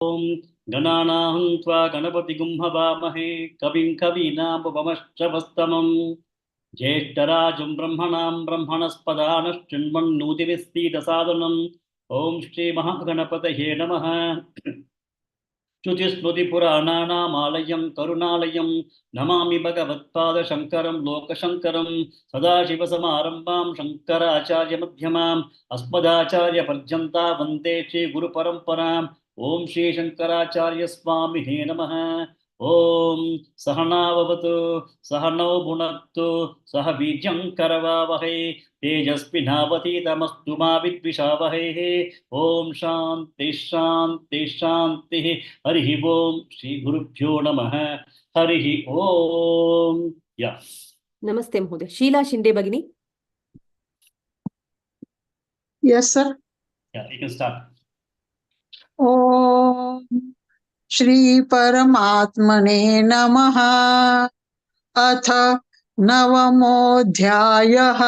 ॐ गणानां त्वा गणपतिगुं हवामहे कविं कवीनामुपमश्रवस्तमं ज्येष्ठराजं ब्रह्मणां ब्रह्मणस्पदानश्चिन्वन्नूतिविस्तीदसादनम् ॐ श्रीमहागणपतये नमः। श्रुतिस्मृतिपुराणानामालयं करुणालयं नमामि भगवत्पादशङ्करं लोकशङ्करं सदाशिवसमारम्भां शङ्कराचार्यमध्यमाम् अस्मदाचार्यपर्यन्तां वन्दे श्रीगुरुपरम्पराम् ॐ श्रीशङ्कराचार्यस्वामिने नमः। ॐ सहनाववतु सहनौ भुनक्तु सह बीजं करवावहै तेजस्विनावतीतमस्तु मा विद्विषावहैः। ॐ शान्ति शान्ति शान्तिः। हरिः ओम श्री गुरुभ्यो नमः। हरिः ओम। यस नमस्ते महोदय। शीला शिंदे भगिनी। Yes, sir. Yeah, you can start. Om Shri Paramatmane Namaha. अथ नवमोऽध्यायः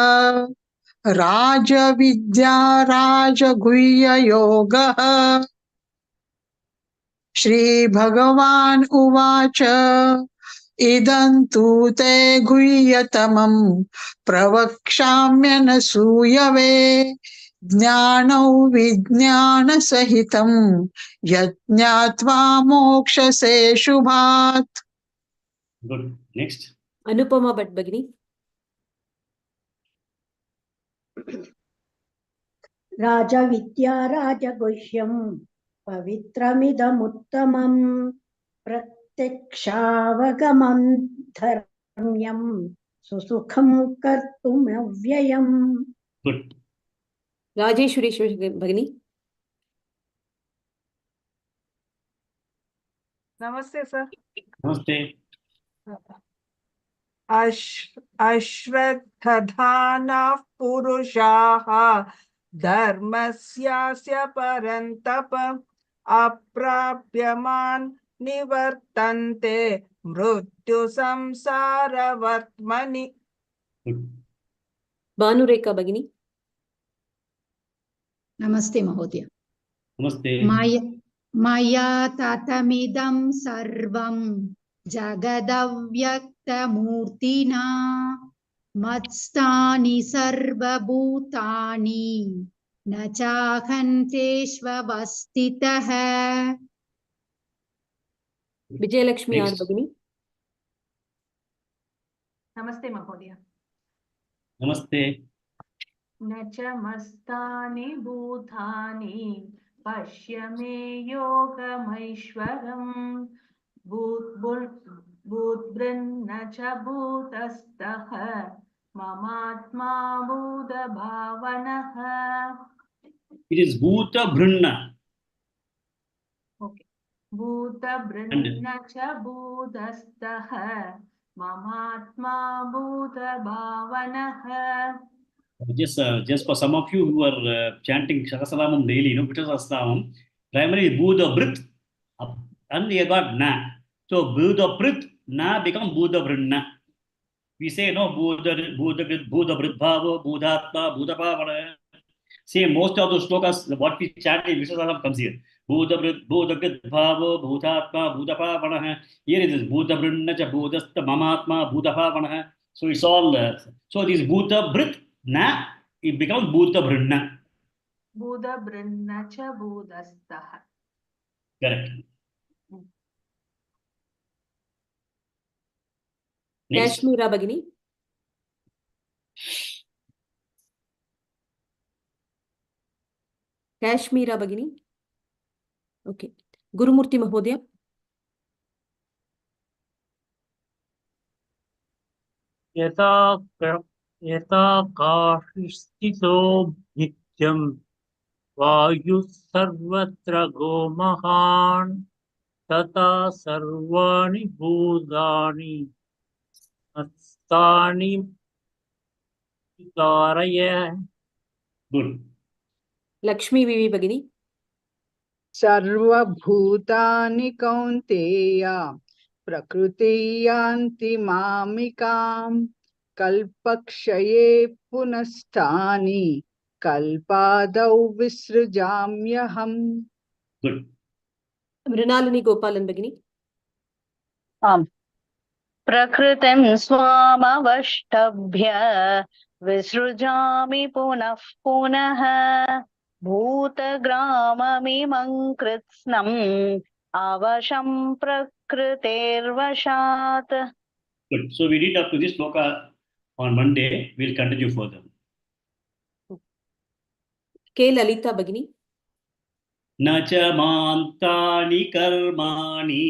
राजविद्या राजगुह्ययोगः। श्रीभगवान् उवाच इदं तु ते गुह्यतमं प्रवक्ष्याम्यनसूयवे ज्ञानौ विज्ञानसहितं यज्ञात्वा मोक्षसे शुभात्। Good. Next. अनुपमा भट्ट भगिनी। राजविद्या राजगुह्यं पवित्रमिदमुत्तमं प्रत्यक्षावगमं धर्म्यं सुसुखं कर्तुमव्ययम्। Good. राजेश्वरी भगिनी। नमस्ते सर। नमस्ते। अश्वत्थधानाः पुरुषाः धर्मस्यास्य परन्तप अप्राप्यमान् निवर्तन्ते मृत्यु संसारवर्त्मनि। भानुरेखा भगिनी। नमस्ते महोदय। नमस्ते। मया ततमिदं सर्वं जगदव्यक्तमूर्तिना मत्स्थानि सर्वभूतानि न चाहन्तेष्वस्थितः। विजयलक्ष्मी आर भगिनी। नमस्ते महोदय। नमस्ते। न च मस्तानि भूतानि पश्य मे योगमैश्वरम् भूद्भृन्न च भूतस्थः ममात्मा भूतभावनः। It is Bhuta Brunna. Okay. भूतभृन्न च भूतस्थः ममात्मा भूतभावनः. Just for some of you who are chanting Shakasalamam daily, Vitasastamam, primarily Bhuta Brit, and you got Na. So Bhuta Brit, Na become Bhuta Brunna. We say no Bhuta Brit Bhava, Bhudatma, Bhutapavana. See, most of those slokas, what we chant in Vishwasalam comes here. Bhuta Brit Bhava, Bhutatma, Bhutapavana. Here it is Bhuta Brunna cha Bhutasta Mamatma, Bhutapavana. So it's all, so this Bhuta Brit, Na, it becomes Bhuta Brunna. Bhuta Brunna cha Bhutastha. Correct. Next. Kashmira Bhagini. Kashmira Bhagini. Okay. Gurumurti Mahodaya. यथा काष्ठितो नित्यं वायुः सर्वत्र गोमहान् तथा सर्वाणि भूतानि मत्स्थानि कारय। Good. Lakshmi Vivi Bhagini. सर्वभूतानि कौन्तेय प्रकृति यान्ति मामिकां कल्पक्षये पुनस्तानि कल्पादौ विसृजाम्यहम्। Good. Mrinalini Gopalan Bagini. आम् प्रकृतिं स्वामवष्टभ्य विसृजामि पुनः पुनः भूतग्राममिमं कृत्स्नम् अवशं प्रकृतेर्वशात्. Good. So we read up to this shloka on Monday. We'll continue further. K. Lalita Bagini. न च मान्तानि कर्माणि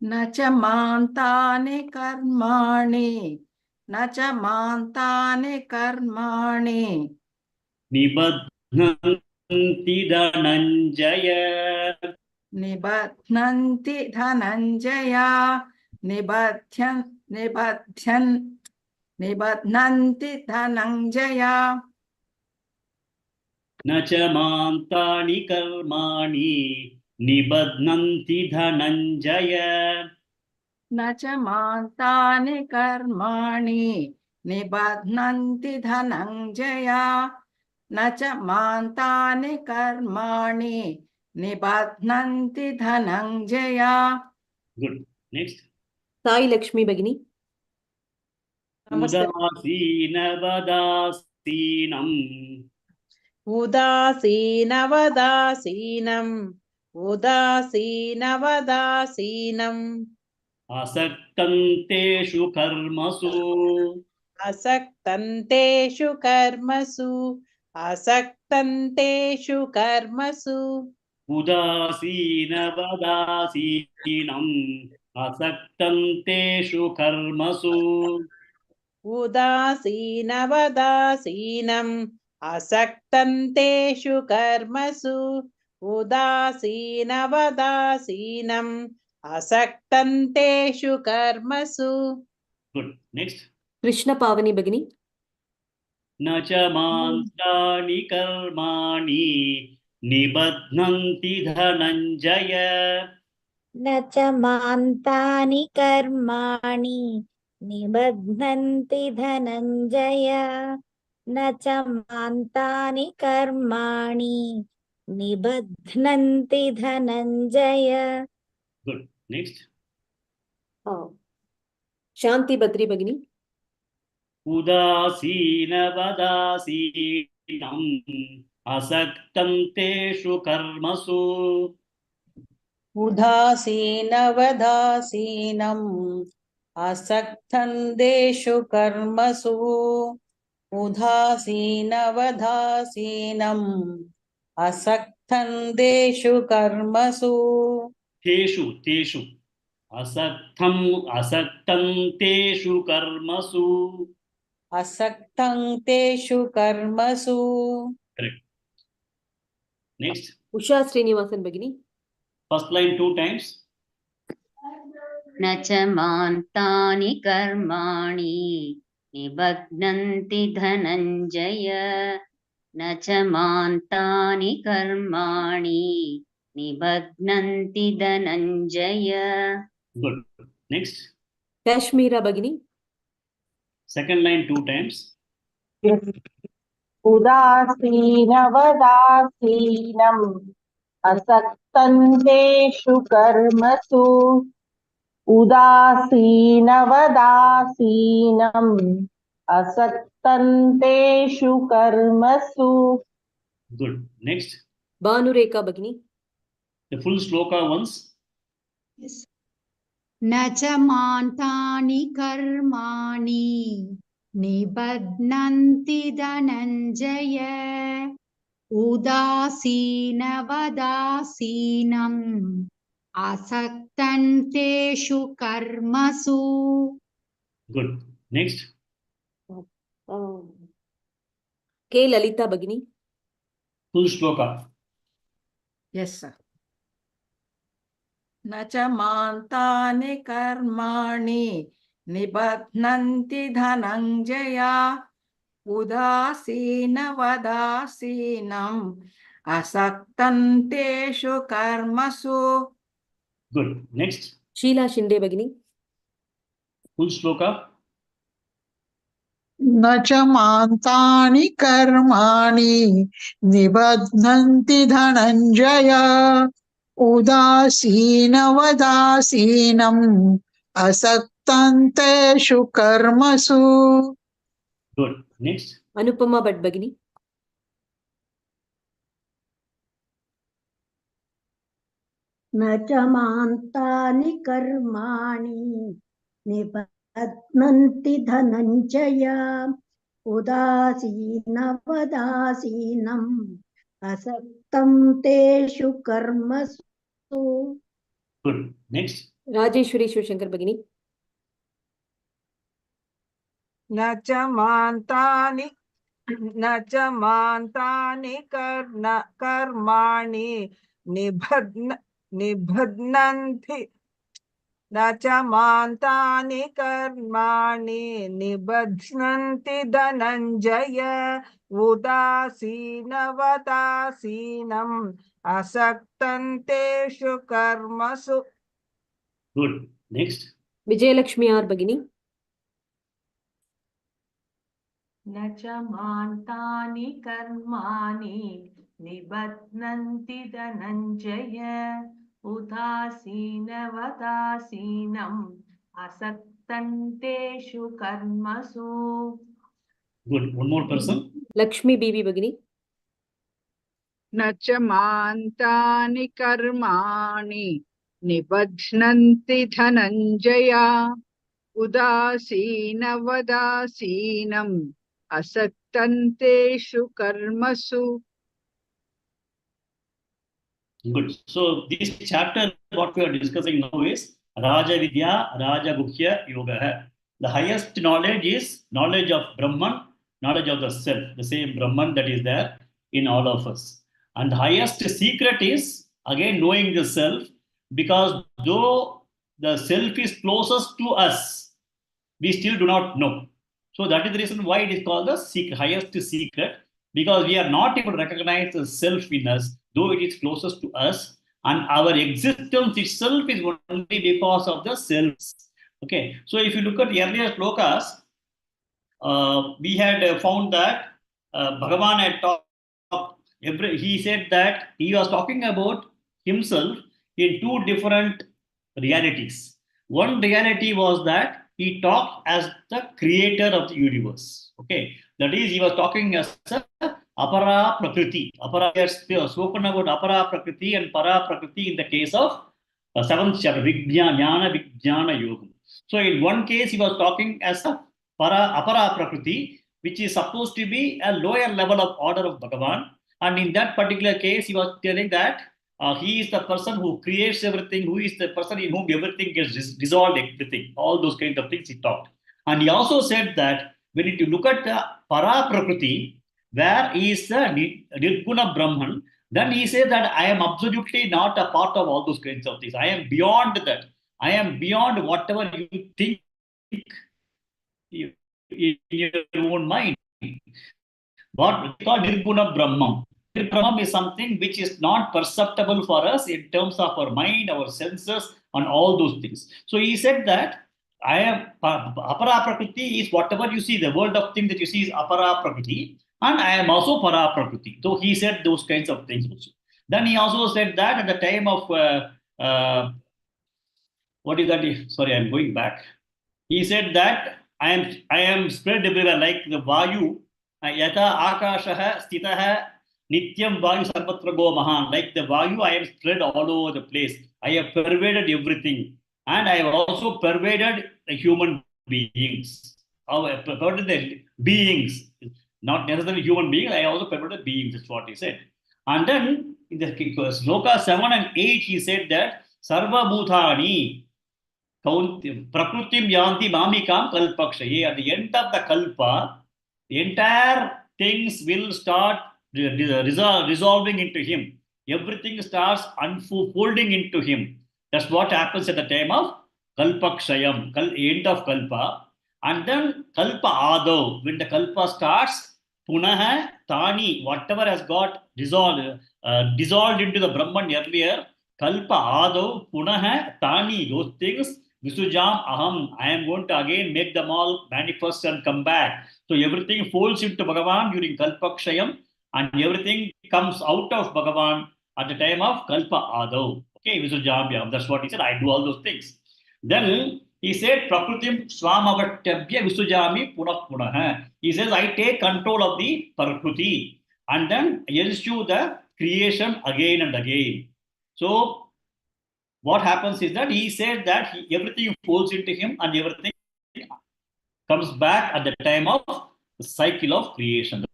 न च मान्तानि कर्माणि न च मान्तानि कर्माणि निबध्नन्ति धनञ्जय निबध्नन्ति धनञ्जय निबध्नन्ति धनञ्जय न च मान्तानि कर्माणि निबध्नन्ति धनञ्जय न च मान्तानि कर्माणि निबध्नन्ति धनञ्जय न च मान्तानि कर्माणि निबध्नन्ति Dhananjay. Good. Next. Sai Lakshmi Bagini. उदासीनवदासीनम् उदासीनवदासीनम् असक्तन्तेषु कर्मसु असक्तन्तेषु कर्मसु उदासीनवदासीनम् असक्तन्तेषु कर्मसु उदासीनवदासीनम् असक्तन्तेषु कर्मसु उदासीनवदासीनम् असक्तन्तेषु कर्मसु. Good. Next. Krishna Pavani Bagini. न च मान्तानि कर्माणि निबध्नन्ति धनञ्जय न च मान्तानि कर्माणि निबध्नन्ति धनञ्जय न च मान्तानि कर्माणि निबध्नन्ति Dhananjay. Good. Next. Shanti Badri Bagini. उदासीनवदासीनम् असक्तन्तेषु कर्मसु उदासीनवदासीनम् असक्तन्तेषु कर्मसु उदासीनवदासीनम् असक्तन्तेषु कर्मसु तेषु असक्तन्तेषु कर्मसु असक्तन्तेषु कर्मसु. Correct. Next. Usha Srinivasan Bagini. First line 2 times. न च मान्तानि कर्माणि निबध्नन्ति धनञ्जय न च मान्तानि कर्माणि निबध्नन्ति Dhananjay. Good. Next. Kashmira Bagini. Second line 2 times. उदासीनवदासीनम् असक्तन्तेषु कर्मसु उदासीनवदासीनम् असक्तन्तेषु कर्मसु. Good. Next. Bhanureka Bagini. The full shloka once. न च मान्तानि कर्माणि निबध्नन्ति धनञ्जय उदासीनवदासीनम् असक्तन्तेषु कर्मसु. Good. Next. K. Lalita Bagini. Full shloka. Yes, sir. न च मान्तानि कर्माणि निबध्नन्ति धनञ्जय उदासीनवदासीनम् असक्तन्तेषु कर्मसु. Good. Next. Sheila Shinde Bagini. Full shloka. न च मान्तानि कर्माणि निबध्नन्ति धनञ्जय उदासीनवदासीनम् असक्तन्तेषु कर्मसु. Good. Next. Anupama Bhatt Bhagini. न च मान्तानि कर्माणि निबध्नन्ति धनञ्जय उदासीनवदासीनम् असक्तं तेषु कर्मसु. Good. Next. Rajeshwari Shivashankar Bhagini. न च मान्तानि कर्माणि निबध्नन्ति न च मान्तानि कर्माणि निबध्नन्ति धनञ्जय उदासीनवदासीनम् असक्तं तेषु कर्मसु. Good. Next. Vijayalakshmi R Bhagini. न च मान्तानि कर्माणि निबध्नन्ति धनञ्जय उदासीनवदासीनम् असक्तन्तेषु कर्मसु. Good. One more person. Lakshmi Bibi Bhagini. न च मान्तानि कर्माणि निबध्नन्ति धनञ्जय उदासीनवदासीनम् असक्तन्तेषु कर्मसु. Good. So this chapter, what we are discussing now is Raja Vidya, Raja Guhya Yoga. The highest knowledge is knowledge of Brahman, knowledge of the self, the same Brahman that is there in all of us. And the highest secret is again knowing the self, because though the self is closest to us, we still do not know. So that is the reason why it is called the secret, highest secret, because we are not able to recognize the self in us, though it is closest to us, and our existence itself is only because of the self. Okay, so if you look at the earlier shlokas, we had found that Bhagavan had talked. He said that he was talking about himself in two different realities. One reality was that he talked as the creator of the universe. Okay, that is, he was talking as a Apara Prakriti. Apara has spoken about Apara Prakriti and Para Prakriti in the case of 7th chapter, Jnana Vijnana Yoga. So in one case, he was talking as a Apara Prakriti, which is supposed to be a lower level of order of Bhagavan. And in that particular case, he was telling that he is the person who creates everything, who is the person in whom everything gets dissolved, everything, all those kinds of things he talked. And he also said that when you look at the Para Prakriti, where he is the Nirguna Brahman, then he says that I am absolutely not a part of all those kinds of things. I am beyond that. I am beyond whatever you think in your own mind. What we call Nirguna Brahman. Brahman is something which is not perceptible for us in terms of our mind, our senses, and all those things. So he said that I am Apara Prakriti is whatever you see, the world of things that you see is Apara Prakriti, and I am also Para Prakriti. So he said those kinds of things also. Then he also said that at the time of what is that? Sorry, I'm going back. He said that I am spread everywhere like the Vayu, Yata Akashaha Stitaha Nityam Vayu Sarvatra Go Mahan. Like the Vayu, I am spread all over the place. I have pervaded everything. And I have also pervaded the human beings. I have pervaded the beings. Not necessarily human beings, I also pervaded beings, is what he said. And then in the Shloka 7 and 8, he said that Sarva Bhutani Prakrutim Yanti Mamikam Kalpakshaye. At the end of the Kalpa, the entire things will start resolving into him. Everything starts unfolding into him. That's what happens at the time of Kalpakshayam, end of Kalpa. And then Kalpa Adav, when the Kalpa starts, Punaha Tani, whatever has got dissolved into the Brahman earlier, Kalpa Adav, Punaha Tani, those things, Visujam Aham, I am going to again make them all manifest and come back. So everything folds into Bhagavan during Kalpakshayam, and everything comes out of Bhagavan at the time of Kalpa Adav. Okay, Visujamyam. That's what he said. I do all those things. Then he said, Prakritim Swamavatyabhya Visujami Punah Punah. He says, I take control of the Prakriti and then ensure the creation again and again. So what happens is that he said that everything falls into him and everything comes back at the time of the cycle of creation.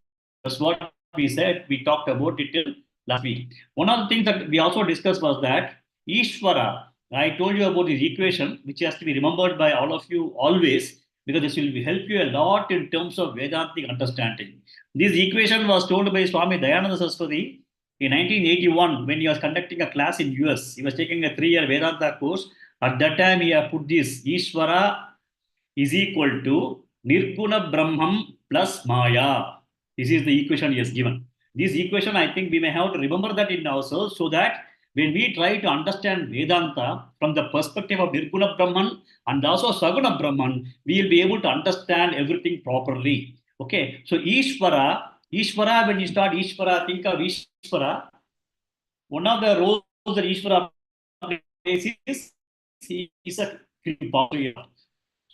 That's what we said. We talked about it last week. One of the things that we also discussed was that Ishvara, I told you about this equation, which has to be remembered by all of you always, because this will help you a lot in terms of Vedantic understanding. This equation was told by Swami Dayananda Saraswati in 1981 when he was conducting a class in US. He was taking a 3-year Vedanta course. At that time, he had put this Ishvara is equal to Nirguna Brahman plus Maya. This is the equation he has given. This equation, I think we may have to remember that in ourselves so that when we try to understand Vedanta from the perspective of Nirguna Brahman and also Saguna Brahman, we will be able to understand everything properly. Okay, so Ishvara, when you start Ishvara, think of Ishvara. One of the roles that Ishvara plays is he is a Kripa.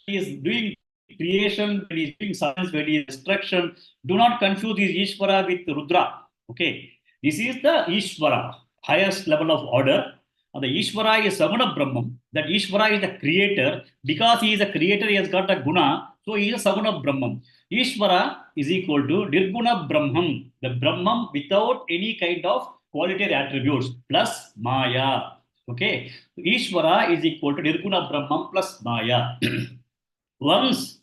He is doing creation, when he is doing science, when he is destruction. Do not confuse this Ishvara with Rudra. Okay, this is the Ishvara, highest level of order. And the Ishvara is Saguna Brahman. That Ishvara is the creator. Because he is a creator, he has got a guna. So he is a Saguna Brahman. Ishvara is equal to Nirguna Brahman, the Brahman without any kind of qualitative attributes, plus Maya. Okay, Ishvara is equal to Nirguna Brahman plus Maya. Once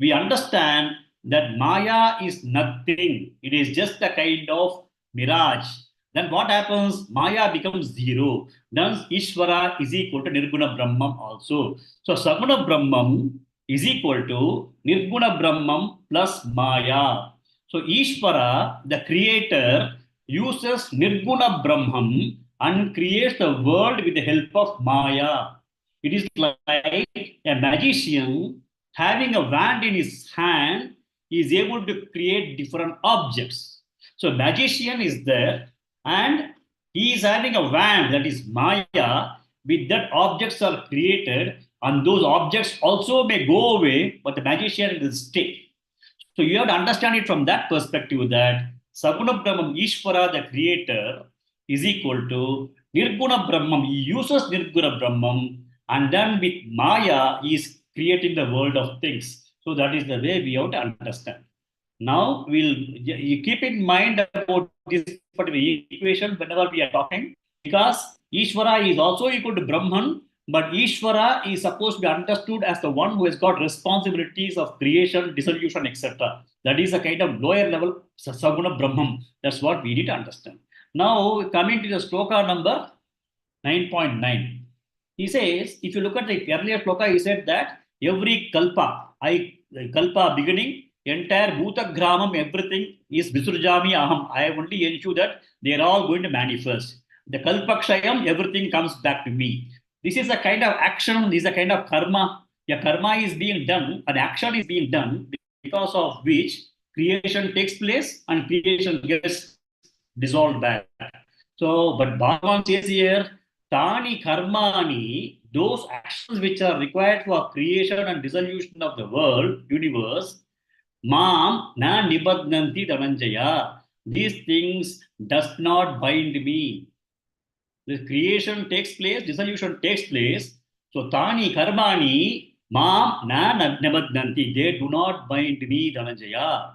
we understand that Maya is nothing, it is just a kind of mirage, then what happens? Maya becomes zero. Then Ishvara is equal to Nirguna Brahman also. So Saguna Brahman is equal to Nirguna Brahman plus Maya. So Ishvara, the creator, uses Nirguna Brahman and creates the world with the help of Maya. It is like a magician having a wand in his hand, he is able to create different objects. So magician is there and he is having a wand, that is Maya. With that objects are created and those objects also may go away, but the magician will stay. So you have to understand it from that perspective that Saguna Brahman, Ishvara, the creator, is equal to Nirguna Brahman. He uses Nirguna Brahman and then with Maya, he is creating the world of things. So that is the way we have to understand. Now you keep in mind about this particular equation whenever we are talking, because Ishvara is also equal to Brahman, but Ishvara is supposed to be understood as the one who has got responsibilities of creation, dissolution, etc. That is a kind of lower level Saguna Brahman. That's what we need to understand. Now coming to the Shloka number 9.9. He says, if you look at the earlier Shloka, he said that every kalpa, kalpa beginning, entire Bhuta Gramam, everything is Visrujami Aham. I only ensure that they are all going to manifest. The Kalpakshayam, everything comes back to me. This is a kind of action, this is a kind of karma. A karma is being done, an action is being done, because of which creation takes place and creation gets dissolved back. So, but Bhagavan says here, Tani karmani, those actions which are required for creation and dissolution of the world, universe, Mam na nibadnanti dhananjaya. These things does not bind me. The creation takes place, dissolution takes place. So Tani karmani, Mam na nibadnanti. They do not bind me, dhananjaya.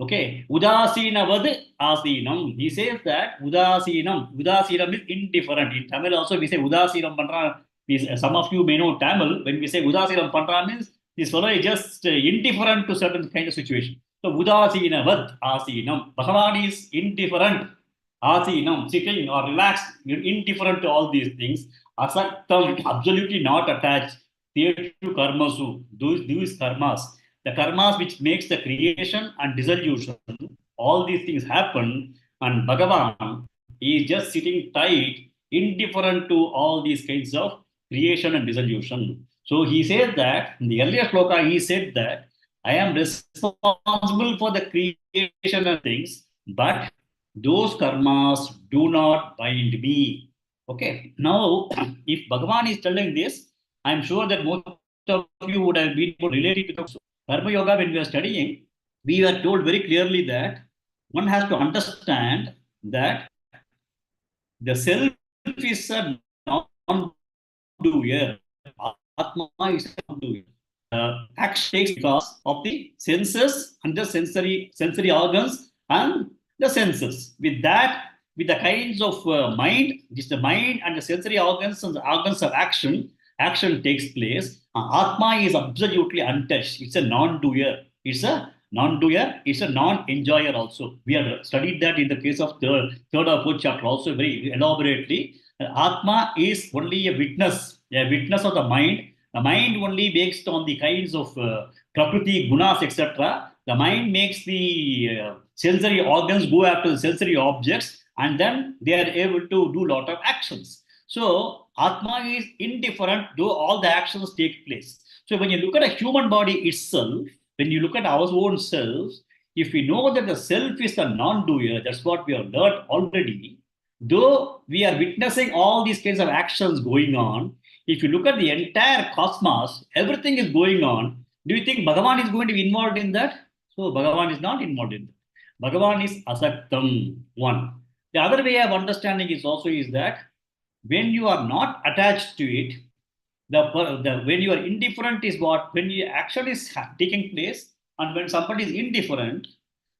Okay, Udasinavad Asinam. He says that Udasinam is indifferent. In Tamil also we say Udasinam Pandra. Some of you may know Tamil. When we say Udasinam Pandra means this fellow is just indifferent to certain kind of situation. So Udasinavad Asinam. Bhagavan is indifferent. Asinam, sitting or relaxed, indifferent to all these things. Asaktam, absolutely not attached. Tetu karmasu, those karmas. The karmas which makes the creation and dissolution, all these things happen, and Bhagavan is just sitting tight, indifferent to all these kinds of creation and dissolution. So he said that, in the earlier shloka, he said that, I am responsible for the creation of things, but those karmas do not bind me. Okay. Now, if Bhagavan is telling this, I'm sure that most of you would have been related to the Karma Yoga when we are studying. We were told very clearly that one has to understand that the self is a non-doer. Atma is a non-doer. Action takes because of the senses and the sensory organs and the senses. With that, with the kinds of mind, which is the mind and the sensory organs and the organs of action, action takes place. Atma is absolutely untouched. It's a non-doer. It's a non-doer. It's a non-enjoyer also. We have studied that in the case of third or fourth chapter also very elaborately. Atma is only a witness of the mind. The mind only based on the kinds of prakriti, gunas, etc. The mind makes the sensory organs go after the sensory objects, and then they are able to do a lot of actions. So Atma is indifferent though all the actions take place. So when you look at a human body itself, when you look at our own selves, if we know that the self is the non-doer, that's what we have learned already. Though we are witnessing all these kinds of actions going on, if you look at the entire cosmos, everything is going on. Do you think Bhagavan is going to be involved in that? So Bhagavan is not involved in that. Bhagavan is asaktam, one. The other way of understanding is also is that when you are not attached to it, when you are indifferent is what when the action is taking place, and when somebody is indifferent,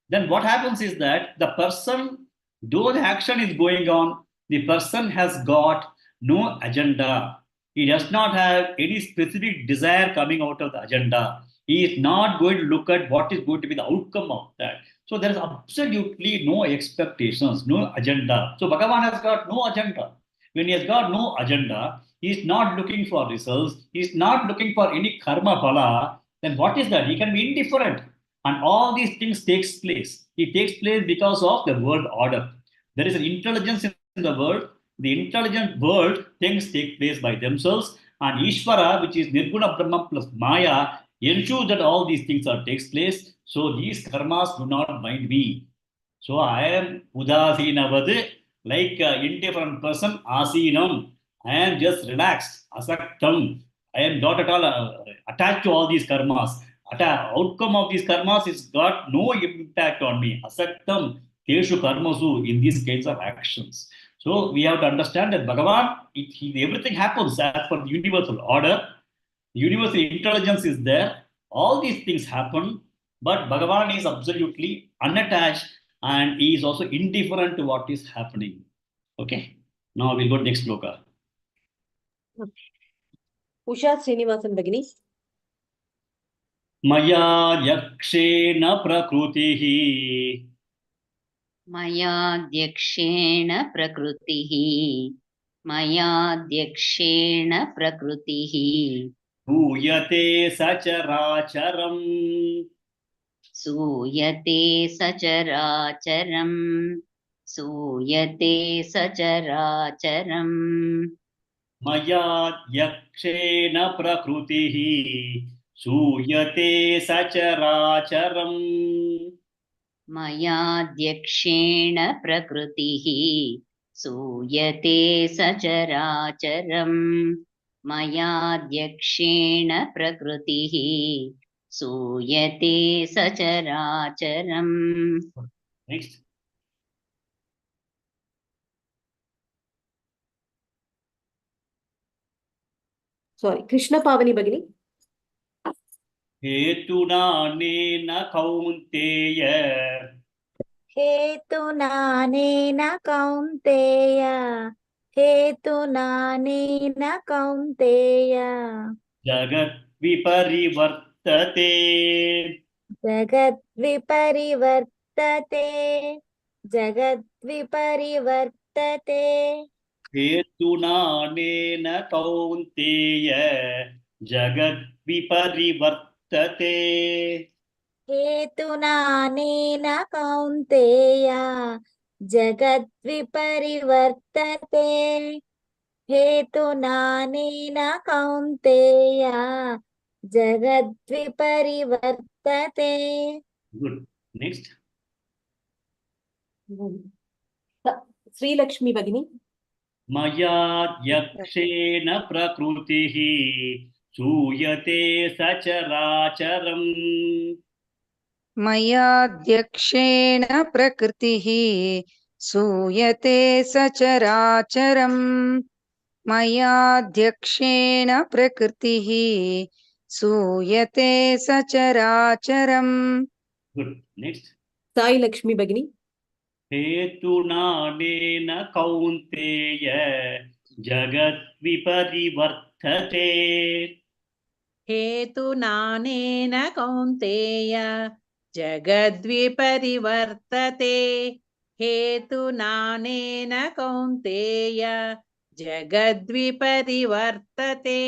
then what happens is that the person, though the action is going on, the person has got no agenda. He does not have any specific desire coming out of the agenda. He is not going to look at what is going to be the outcome of that. So there is absolutely no expectations, no agenda. So Bhagavan has got no agenda. When he has got no agenda, he is not looking for results, he is not looking for any karma phala, then what is that? He can be indifferent. And all these things takes place. It takes place because of the world order. There is an intelligence in the world. The intelligent world, things take place by themselves. And Ishvara, which is Nirguna Brahma plus Maya, ensures that all these things are takes place. So these karmas do not bind me. So I am Udasinavad, like an indifferent person, Asinam. I am just relaxed, Asaktam. I am not at all attached to all these karmas. Outcome of these karmas is got no impact on me. Asaktam, Keshu Karmasu, in these kinds of actions. So we have to understand that Bhagavan, everything happens as per the universal order. The universal intelligence is there. All these things happen, but Bhagavan is absolutely unattached and he is also indifferent to what is happening. Okay. Now we'll go to next shloka. Usha Srinivasan Bhagini. Maya yakshena prakrutihi. मयाध्यक्षेण प्रकृतिः मयाध्यक्षेण प्रकृतिः Bhuyate sacharacharam. सूयते सचराचरम् सूयते सचराचरम् Maya yakshena prakrutihi. Suyate sacharacharam. मयाध्यक्षेण प्रकृतिः सूयते सचराचरम् मयाध्यक्षेण प्रकृतिः सूयते सचराचरम् Next. Sorry, Krishna Pavani Bhagini. हेतुनानेन कौन्तेय हेतुनानेन कौन्तेय हेतुनानेन कौन्तेय जगद्विपरिवर्तते जगद्विपरिवर्तते जगद्विपरिवर्तते हेतुनानेन कौन्तेय जगद्विपरिवर्तते हेतुनानेन कौन्तेय जगद्विपरिवर्तते हेतुनानेन कौन्तेय जगद्विपरिवर्तते. Good. Next. Sri Lakshmi Bhagini. Maya yakshena prakrutihi suyate sacharacharam. मयाध्यक्षेण प्रकृतिः सूयते सचराचरम् मयाध्यक्षेण प्रकृतिः सूयते सचराचरम् Good. Next. Sai Lakshmi Bagini. हेतुनानेन कौन्तेय जगत् विपरिवर्तते. हेतुनानेन कौन्तेय जगद्विपरिवर्तते हेतुनानेन कौन्तेय जगद्विपरिवर्तते.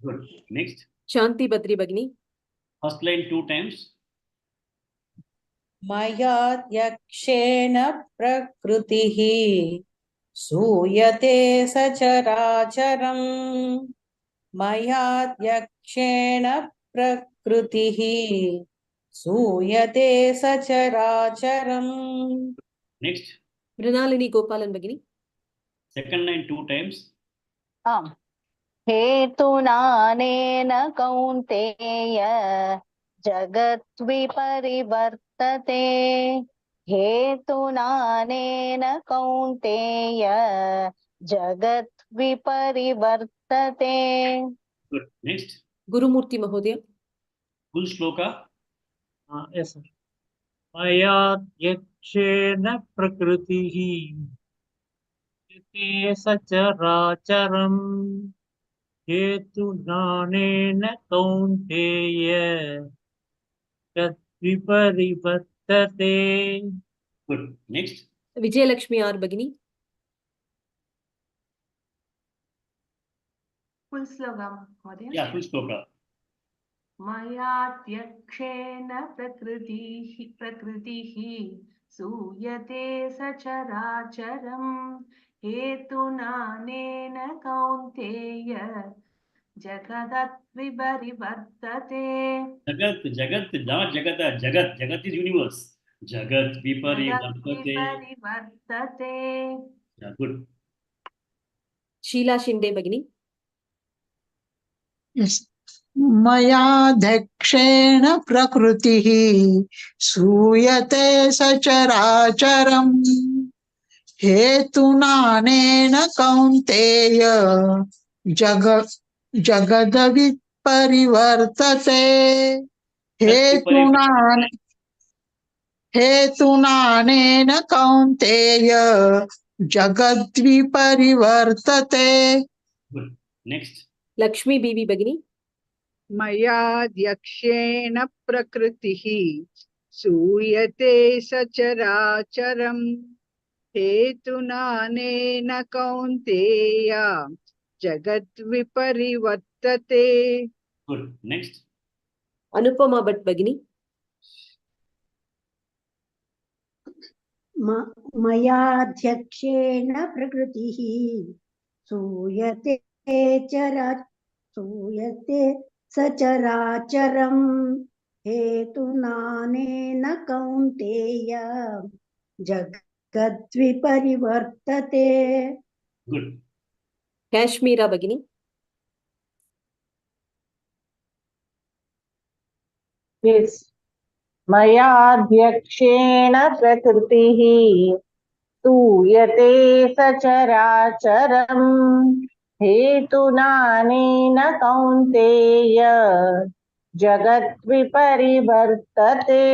Good. Next. Shanti Badri Bagini. First line 2 times. मयाध्यक्षेण प्रकृतिः सूयते सचराचरम् मयाध्यक्षेण प्रकृतिः सूयते सचराचरम्. Next. Mrinalini Gopalan Bagini. Second line 2 times. आम् हेतुनानेन कौन्तेय जगत् विपरिवर्तते हेतुनानेन कौन्तेय जगत् विपरिवर्तते. Good. Next. Gurumurthy Mahodaya. Full shloka. Yes, sir. मयाध्यक्षेण प्रकृतिः सूयते सचराचरम् हेतुनानेन कौन्तेय तद्विपरिवर्तते. Good. Next. Vijay Lakshmi R Bagini. Full slogan, Mahodaya. Yeah, full shloka. मयाध्यक्षेण प्रकृतिः सूयते सचराचरम् हेतुनानेन कौन्तेय जगदद्विपरिवर्तते. Jagat, not Jagata, Jagat. Jagat is universe. Jagat Viparivartate. जगद्विपरिवर्तते. Yeah, good. Sheila Shinde Bagini. मयाध्यक्षेण प्रकृतिः सूयते सचराचरम् हेतुनानेन कौन्तेय जगदविपरिवर्तते हेतुनानेन कौन्तेय जगद्विपरिवर्तते. Good. Next. Lakshmi Bibi Bagini. मयाध्यक्षेण प्रकृतिः सूयते सचराचरम् हेतुनानेन कौन्तेय जगद्विपरिवर्तते. Good. Next. Anupama Bhatt Bagini. मयाध्यक्षेण प्रकृतिः सूयते सचराचरम् हेतुनानेन कौन्तेय जगद्विपरिवर्तते. Good. Kashmira Bagini. Yes. मयाध्यक्षेण प्रकृतिः सूयते सचराचरम् हेतुनानेन कौन्तेय जगद्विपरिवर्तते.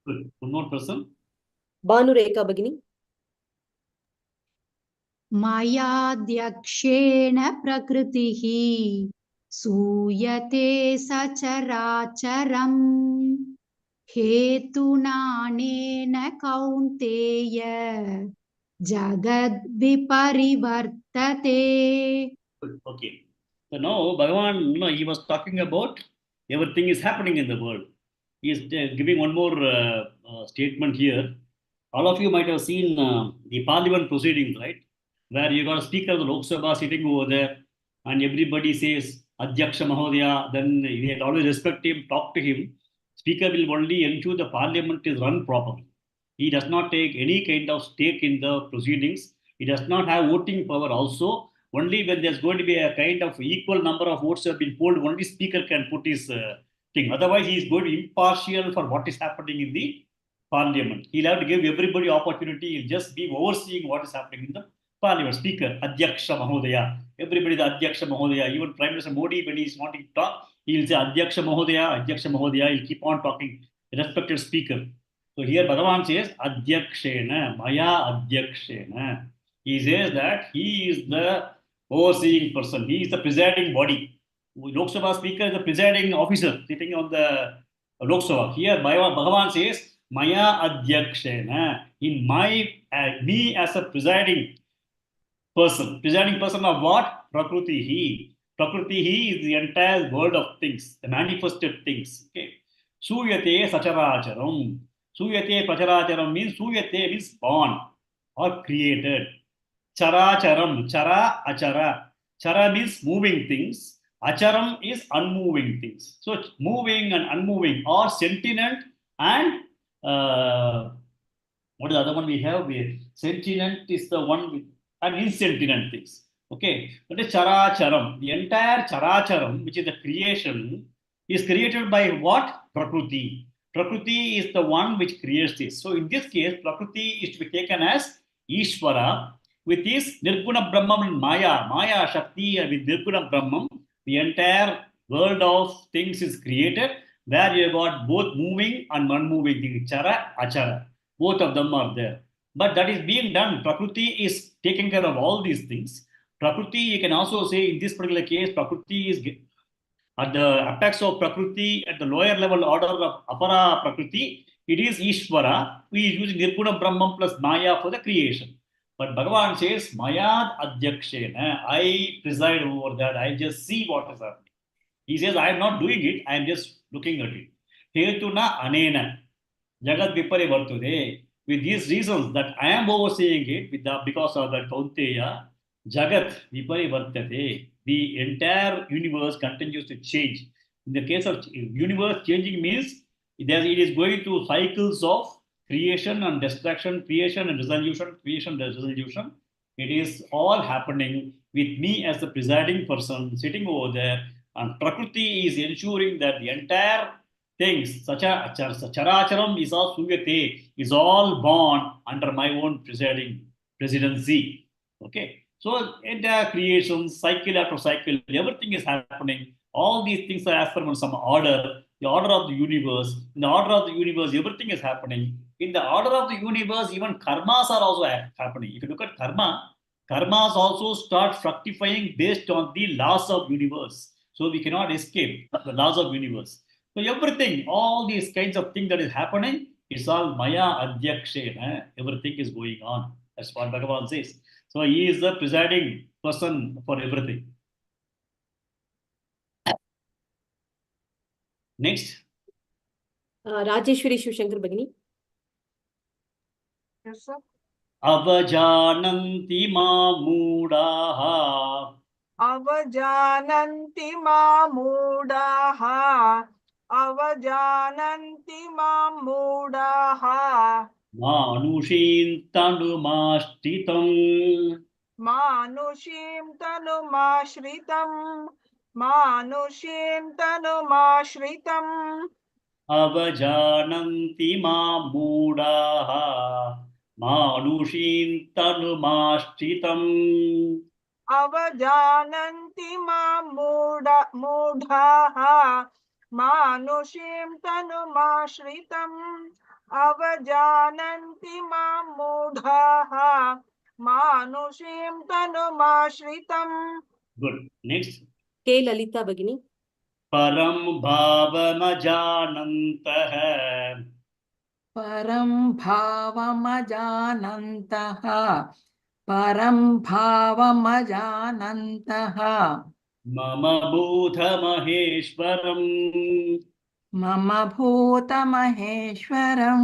Good. One more person. Banu Rekha Bagini. मयाध्यक्षेण प्रकृतिः सूयते सचराचरम् हेतुनानेन कौन्तेय जगद्विपरिवर्तते. Okay. So now Bhagavan, he was talking about everything is happening in the world. He is giving one more statement here. All of you might have seen the parliament proceedings, right? Where you got a speaker of the Lok Sabha sitting over there, and everybody says Adhyaksha Mahodaya. Then we had always respect him, talk to him. Speaker will only ensure the parliament is run properly. He does not take any kind of stake in the proceedings. It does not have voting power also. Only when there's going to be a kind of equal number of votes have been polled, only speaker can put his thing. Otherwise, he is going to be impartial for what is happening in the parliament. He'll have to give everybody opportunity. He'll just be overseeing what is happening in the parliament. Speaker, Adhyaksha Mahodaya. Everybody is Adhyaksha Mahodaya. Even Prime Minister Modi, when he's wanting to talk, he'll say Adhyaksha Mahodaya, Adhyaksha Mahodaya. He'll keep on talking. Respected speaker. So here Bhagavan says Adhyakshena, Maya Adhyakshena. He says that he is the overseeing person. He is the presiding body. Lok Sabha speaker is the presiding officer sitting on the Lok Sabha. Here Bhagavan says Maya Adhyakshena. In my me as a presiding person. Presiding person of what? Prakriti. Prakriti is the entire world of things, the manifested things. Okay. Suyate Sacharacharam. Suyate Pacharacharam means Suyate means born or created. Characharam, Chara, Achara. Chara means moving things. Acharam is unmoving things. So moving and unmoving or sentient and what is the other one we have? Sentient is the one with and insentient things. Okay. That is Characharam. The entire Characharam, which is the creation, is created by what? Prakriti. Prakriti is the one which creates this. So in this case, Prakriti is to be taken as Ishvara with his Nirguna Brahman and Maya. Maya Shakti with Nirguna Brahman. The entire world of things is created where you have got both moving and unmoving things. Chara, Achara. Both of them are there. But that is being done. Prakriti is taking care of all these things. Prakriti, you can also say in this particular case, Prakriti is at the apex of Prakriti, at the lower level order of Apara Prakriti, it is Ishvara. We is using Nirguna Brahman plus Maya for the creation. But Bhagavan says, Maya Adhyakshena, I preside over that, I just see what is happening. He says, I am not doing it, I am just looking at it. Hetuna Anena, Jagat Vipari Vartude. With these reasons that I am overseeing it because of that Kaunteya, Jagat Vipari Vartate. The entire universe continues to change. In the case of universe changing means it is going through cycles of creation and destruction, creation and resolution, creation and resolution. It is all happening with me as the presiding person sitting over there, and Prakriti is ensuring that the entire things, Characharam is all Suyate, is all born under my own presidency. Okay. So entire creation, cycle after cycle, everything is happening. All these things are as per some order, the order of the universe. In the order of the universe, everything is happening. In the order of the universe, even karmas are also happening. If you look at karma, karmas also start fructifying based on the laws of universe. So we cannot escape the laws of universe. So everything, all these kinds of things that is happening, it's all Maya Adhyakshena. Everything is going on. That's what Bhagavan says. So he is the presiding person for everything. Next. Rajeshwari Shivshankar Bhagini. Yes, sir. Avajananti ma moodaha. Avajananti ma moodaha. Avajananti ma moodaha. Manushim tanumashtitam. Manushim tanumashritam. Manushim tanumashritam. Avajananti ma moodaha. Manushim tanumashtitam. Avajananti ma moodaha. Manushim tanumashritam. Avajananti ma moodaha. Manushim tanumashritam. Good. Next. K. Lalita Bhagini. Param bhavamadjanantah. Param bhavamajanantah. Param bhavamajanantah. Mama bhutha maheshwaram. Mama bhuta maheshwaram.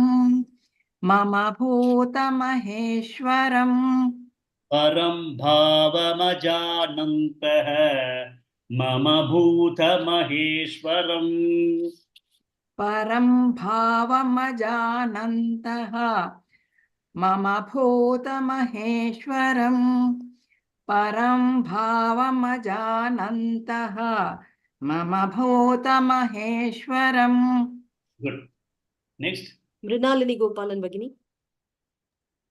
Mama bhuta maheshwaram. Param bhavamajanantah. Mama bhuta maheshwaram. Param bhavamajanantah. मम भूतमहेश्वरम् परं भावमजानन्तः मम भूतमहेश्वरम्. Good. Next. Mrinalini Gopalan Bagini.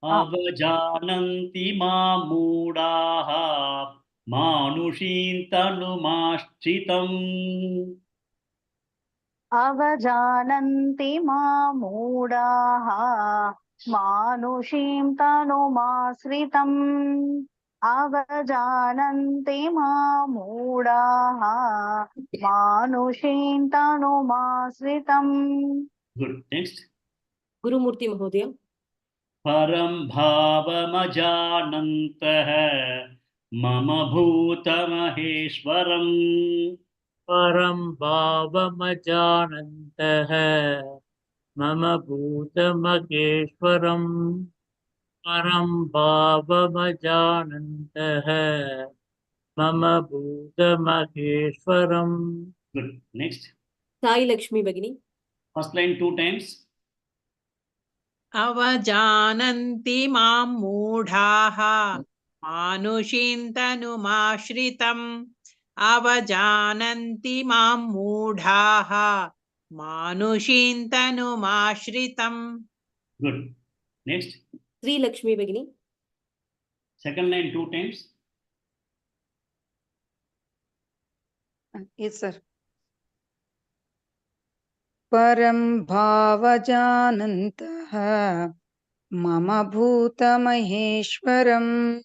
Avajananti ma moodaha manushin tanumastritam. अवजानन्ति मामूढाः मानुषीं तनुमाश्रितम् अवजानन्ति मामूढाः मानुषीं तनुमाश्रितम्. Good. Next. Gurumurti Mahodaya. Param bhavamajanantah mama bhutamaheshwaram. परं भावमजानन्तः मम भूतमहेश्वरम् परं भावमजानन्तः मम भूतमहेश्वरम्. Good. Next. Sai Lakshmi Bagini. First line 2 times. अवजानन्ति मां मूढाः मानुषीं तनुमाश्रितम् अवजानन्ति मां मूढाः मानुषीं तनुमाश्रितम्. Good. Next. Sri Lakshmi Bagini. Second line 2 times. Yes, sir. परं भावजानन्तः मम भूतमहेश्वरम्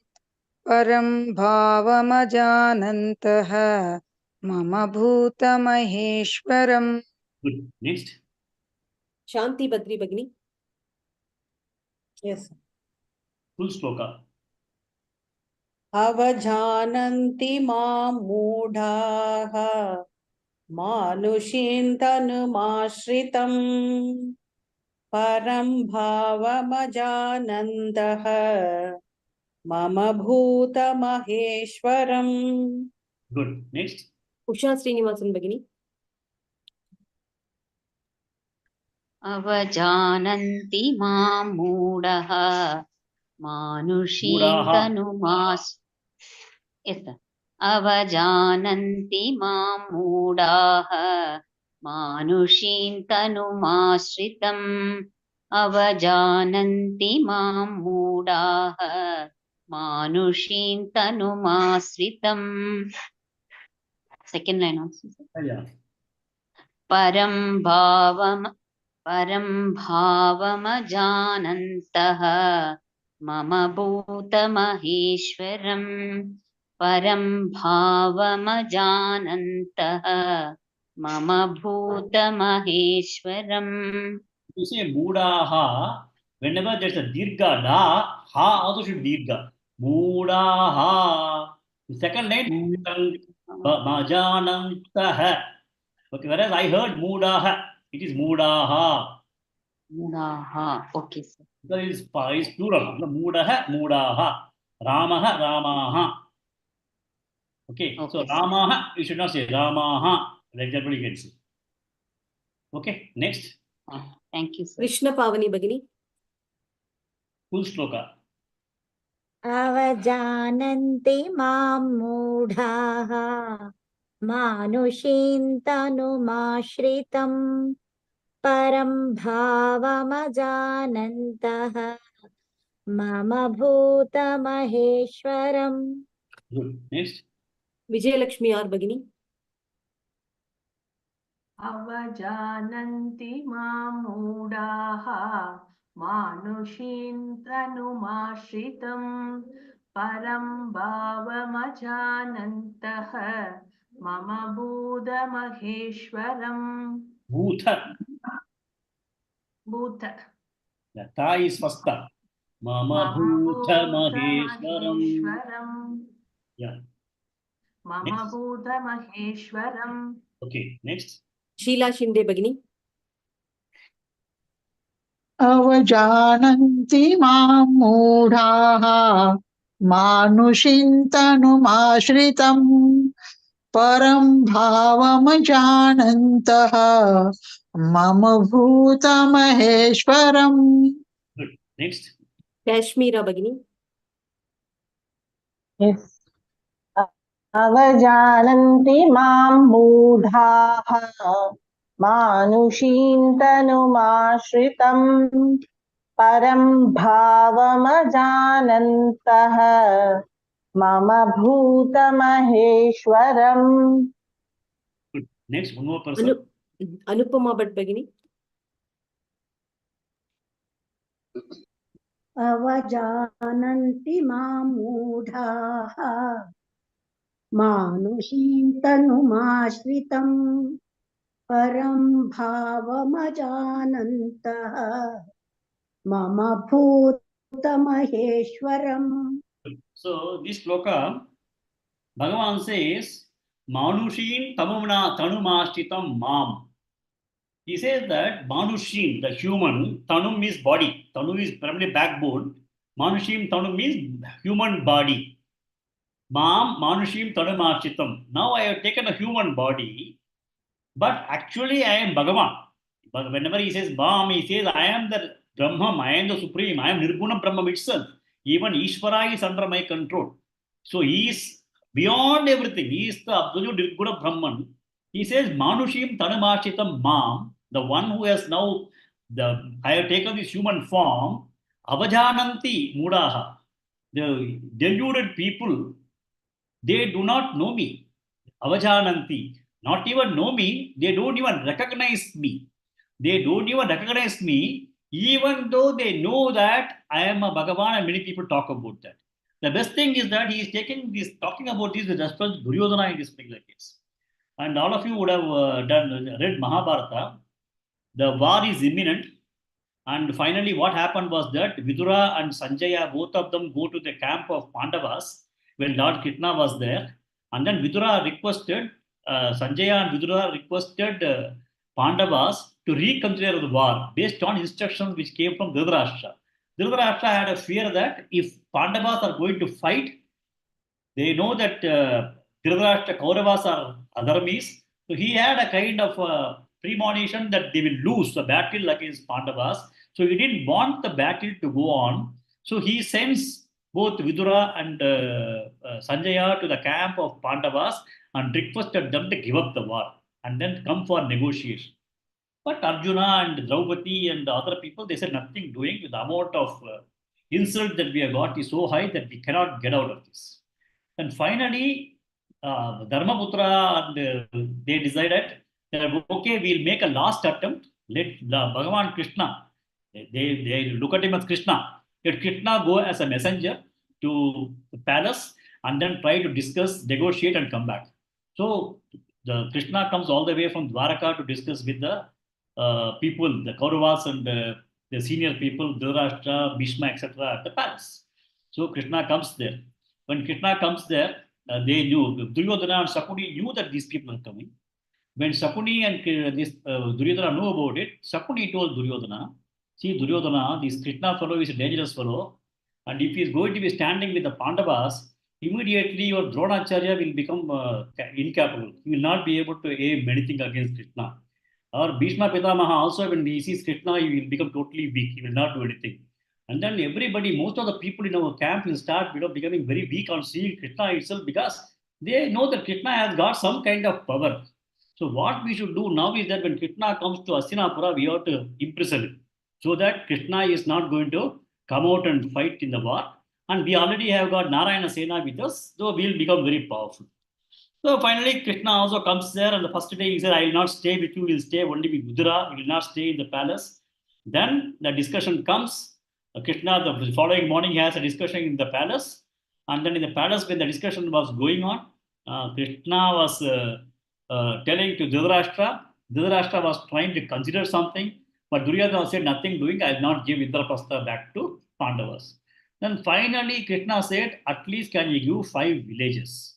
परं भावमजानन्तः मम भूतमहेश्वरम्. Good. Next. Shanti Badri Bagini. Yes. Full shloka. अवजानन्ति मां मूढाः मानुषीं तनुमाश्रितम् परं भावमजानन्तः मम भूतमहेश्वरम्. Good. Next. Usha Srinivasan Bagini. अवजानन्ति मां मूढः मानुषीं अवजानन्ति मां मूढाः मानुषीं तनुमाश्रितम् अवजानन्ति मां मूढाः मानुषीं तनुमाश्रितम्. Second line also. Yeah. परं भावमजानन्तः मम भूतमहेश्वरम् परं भावमजानन्तः मम भूतमहेश्वरम्. You say moodaha, whenever there's a dirgha da, ha also should dirgha. Moodaha. The second line, majanantah. Okay, whereas I heard moodaha, it is moodaha. Moodaha. Okay, sir. Because it is plural. Moodaha, moodaha. Ramaha, ramaha. Okay, so ramaha, you should not say ramaha. Like that, you can say. Okay, next. Thank you, sir. Krishna Pavani Bagini. Full shloka. अवजानन्ति मां मूढाः मानुषीं तनुमाश्रितम् परं भावमजानन्तः मम भूतमहेश्वरम्. Good. Next. Vijayalakshmi R Bagini. अवजानन्ति मां मूढाः मानुषीं तनुमाश्रितं परं भावमजानन्तः मम भूतमहेश्वरम्. Bhutha. भूत. The ta is first ta. Mama bhutha maheshwaram. Yeah. मम भूतमहेश्वरम्. Okay, next. Sheila Shinde Bagini. अवजानन्ति मां मूढाः मानुषीं तनुमाश्रितम् परं भावमजानन्तः मम भूतमहेश्वरम्. Good. Next. Kashmira Bhagini. Yes. अवजानन्ति मां मूढाः मानुषीं तनुमाश्रितं परं भावमजानन्तः मम भूतमहेश्वरम्. Good. Next, one more person. Anupama Bhatt Bhagini. अवजानन्ति मां मूढाः मानुषीं तनुमाश्रितं परं भावमजानन्तः मम भूतमहेश्वरम्. So this shloka, Bhagavan says, Manushin tanumashtitam mam. He says that Manushin, the human, Tanum is body. Tanu is primarily backbone. Manushim Tanum means human body. Mam Manushim Tanumashtitam. Now I have taken a human body, but actually I am Bhagavan. But whenever he says Mam, he says I am the Brahman, I am the Supreme, I am Nirguna Brahman itself. Even Ishvara is under my control. So he is beyond everything. He is the absolute Nirguna Brahman. He says Manushim Tanumashtitam Mam, the one who has now I have taken this human form, Avajananti Mudaha. The deluded people, they do not know me. Avajananti. Not even know me, they don't even recognize me. They don't even recognize me, even though they know that I am a Bhagavan, and many people talk about that. The best thing is that he is talking about this with respect to Duryodhana in this particular case. And all of you would have read Mahabharata. The war is imminent. And finally, what happened was that Vidura and Sanjaya, both of them go to the camp of Pandavas when Lord Krishna was there. And then Vidura requested, Sanjaya and Vidura requested Pandavas to reconsider the war based on instructions which came from Dhritarashtra. Dhritarashtra had a fear that if Pandavas are going to fight, they know that Dhritarashtra Kauravas are adharmis. So he had a kind of premonition that they will lose the battle against Pandavas. So he didn't want the battle to go on. So he sends both Vidura and Sanjaya to the camp of Pandavas and requested them to give up the war and then come for negotiation. But Arjuna and Draupadi and the other people, they said nothing doing. The amount of insult that we have got is so high that we cannot get out of this. And finally, Dharmaputra and they decided that okay, we'll make a last attempt. Let Bhagavan Krishna, they look at him as Krishna. Let Krishna go as a messenger to the palace and then try to discuss, negotiate, and come back. So the Krishna comes all the way from Dwaraka to discuss with the people, the Kauravas and the senior people, Dhritarashtra, Bhishma, etc. at the palace. So Krishna comes there. When Krishna comes there, they knew, Duryodhana and Shakuni knew that these people are coming. When Shakuni and Duryodhana knew about it, Shakuni told Duryodhana, see Duryodhana, this Krishna fellow is a dangerous fellow, and if he is going to be standing with the Pandavas, immediately your Dronacharya will become incapable. He will not be able to aim anything against Krishna. Or Bhishma Pitamaha also, when he sees Krishna, he will become totally weak. He will not do anything. And then everybody, most of the people in our camp will start becoming very weak on seeing Krishna itself because they know that Krishna has got some kind of power. So what we should do now is that when Krishna comes to Hastinapura, we have to imprison him so that Krishna is not going to come out and fight in the war. And we already have got Narayana Sena with us, so we'll become very powerful. So finally, Krishna also comes there, and the first day he said, I will not stay with you, he will stay only with Vidura, he will not stay in the palace. Then the discussion comes. Krishna, the following morning, he has a discussion in the palace. And then in the palace, when the discussion was going on, Krishna was telling to Dhritarashtra. Dhritarashtra was trying to consider something, but Duryodhana said, nothing doing, I will not give Indraprastha back to Pandavas. Then finally, Krishna said, at least can you give 5 villages?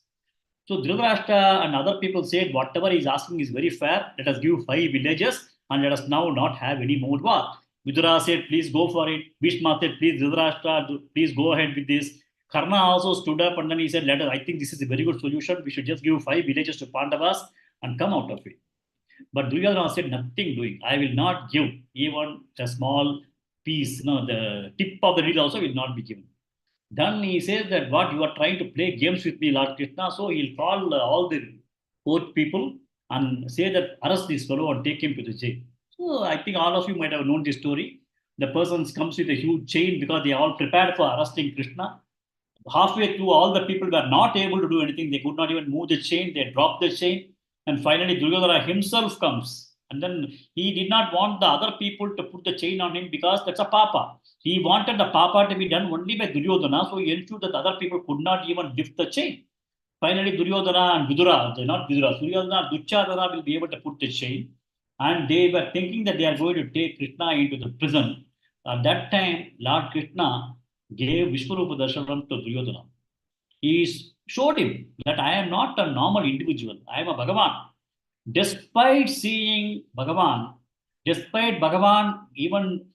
So Dhritarashtra and other people said, whatever he is asking is very fair. Let us give 5 villages and let us now not have any more war. Vidura said, please go for it. Bhishma said, please, Dhritarashtra, please go ahead with this. Karna also stood up and then he said, I think this is a very good solution. We should just give 5 villages to Pandavas and come out of it. But Duryodhana said, nothing doing. I will not give even a small piece, the tip of the needle also will not be given. Then he says that what you are trying to play games with me, Lord Krishna. So he'll call all the court people and say that arrest this fellow and take him to the jail. So I think all of you might have known this story. The person comes with a huge chain because they are all prepared for arresting Krishna. Halfway through, all the people were not able to do anything. They could not even move the chain. They dropped the chain. And finally, Duryodhana himself comes. And then he did not want the other people to put the chain on him because that's a papa. He wanted the papa to be done only by Duryodhana. So he ensured that the other people could not even lift the chain. Finally, Duryodhana and Vidura, not Vidura, Duryodhana and Duchadana will be able to put the chain. And they were thinking that they are going to take Krishna into the prison. At that time, Lord Krishna gave Vishwarupa Darshanam to Duryodhana. He showed him that I am not a normal individual. I am a Bhagavan. Despite seeing Bhagavan, despite Bhagavan even